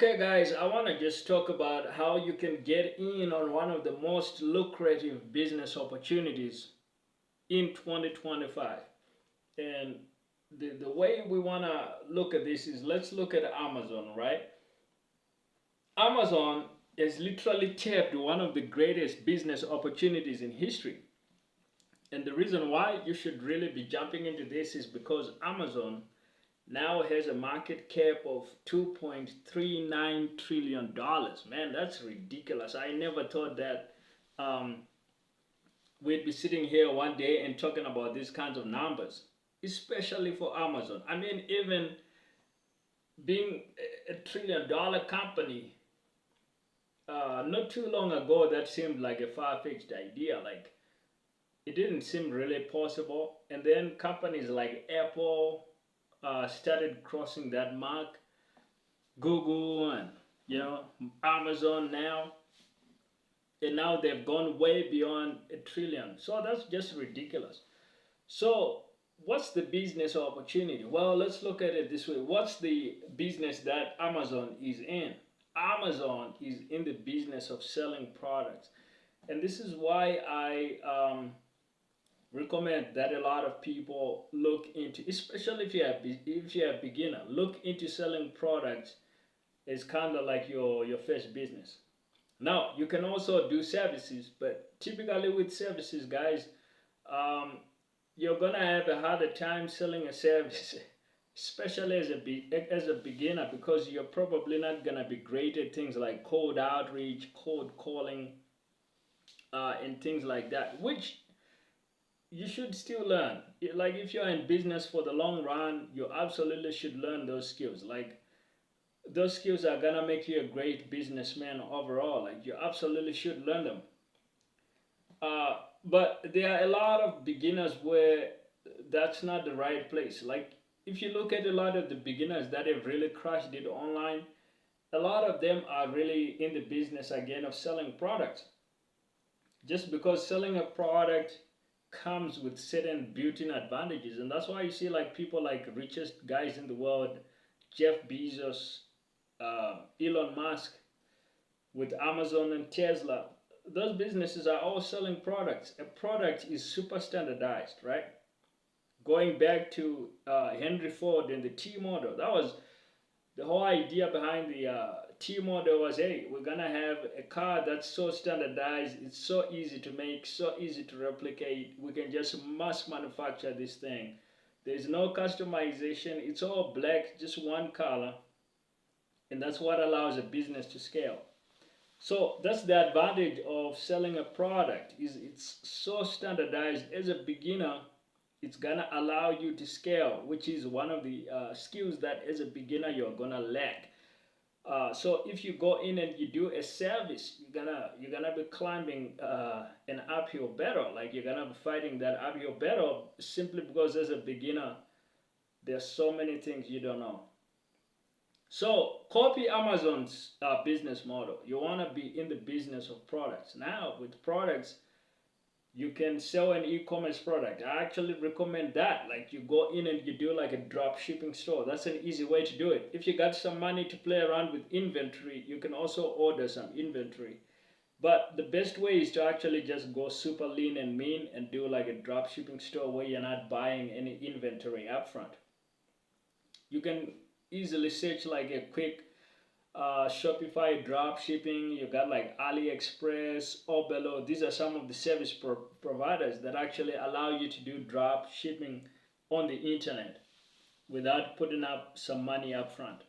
Okay, guys, I want to just talk about how you can get in on one of the most lucrative business opportunities in 2025. And the way we want to look at this is let's look at Amazon, right? Amazon has literally tapped one of the greatest business opportunities in history. And the reason why you should really be jumping into this is because Amazon now has a market cap of $2.39 trillion. Man, that's ridiculous. I never thought that um, we'd be sitting here one day and talking about these kinds of numbers, especially for Amazon. I mean, even being a $1 trillion company, not too long ago, that seemed like a far-fetched idea. Like, it didn't seem really possible. And then companies like Apple started crossing that mark. Google and Amazon now, and now they've gone way beyond a trillion. So that's just ridiculous. So what's the business opportunity? Well, let's look at it this way. What's the business that Amazon is in? Amazon is in the business of selling products, and this is why I recommend that a lot of people look into, especially if you're a beginner, look into selling products. It's kind of like your first business. Now you can also do services, but typically with services, guys, um, you're gonna have a harder time selling a service, especially as a beginner, because you're probably not gonna be great at things like cold outreach, cold calling, and things like that, which you should still learn. Like if you're in business for the long run, you absolutely should learn those skills. Like those skills are gonna make you a great businessman overall. Like you absolutely should learn them. But there are a lot of beginners where that's not the right place. Like if you look at a lot of the beginners that have really crushed it online, a lot of them are really in the business again of selling products. Just because selling a product comes with certain built-in advantages, and that's why you see like people like richest guys in the world, Jeff Bezos, Elon Musk, with Amazon and Tesla, those businesses are all selling products. A product is super standardized, right? Going back to Henry Ford and the T model, that was the whole idea behind the T model was, hey, we're gonna have a car that's so standardized, it's so easy to make, so easy to replicate. We can just mass manufacture this thing. There's no customization. It's all black, just one color, and that's what allows a business to scale. So that's the advantage of selling a product. Is it's so standardized. As a beginner, it's gonna allow you to scale, which is one of the skills that as a beginner you're gonna lack. So if you go in and you do a service, you're gonna be climbing an uphill battle. Like you're gonna be fighting that uphill battle simply because as a beginner, there's so many things you don't know. So copy Amazon's business model. You want to be in the business of products. Now with products, you can sell an e-commerce product. I actually recommend that. Like you go in and you do like a drop shipping store. That's an easy way to do it. If you got some money to play around with inventory, you can also order some inventory. But the best way is to actually just go super lean and mean and do like a drop shipping store where you're not buying any inventory upfront. You can easily search like a quick Shopify drop shipping. You got like AliExpress, Obelo. These are some of the service providers that actually allow you to do drop shipping on the internet without putting up some money up front.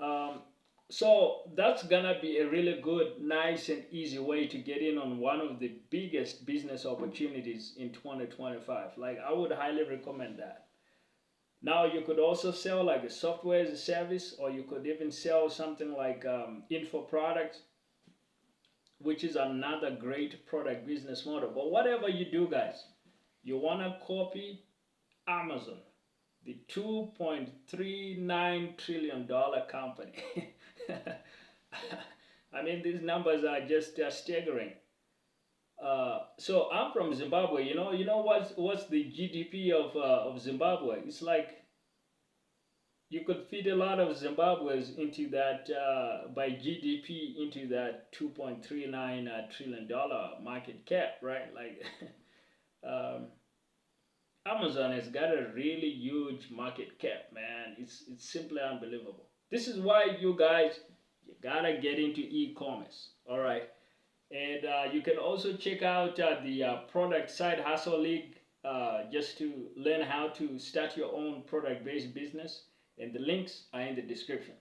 Um, so that's gonna be a really good, nice, and easy way to get in on one of the biggest business opportunities in 2025. Like I would highly recommend that. Now you could also sell like a software as a service, or you could even sell something like info products, which is another great product business model. But whatever you do, guys, you want to copy Amazon, the $2.39 trillion company. I mean, these numbers are just staggering. So I'm from Zimbabwe. You know what's the GDP of Zimbabwe? It's like you could feed a lot of Zimbabweans into that by GDP into that 2.39 trillion dollar market cap, right? Like um, Amazon has got a really huge market cap, man. It's simply unbelievable. This is why you guys, you gotta get into e-commerce. All right, and you can also check out the Product Side Hustle League just to learn how to start your own product-based business. And the links are in the description.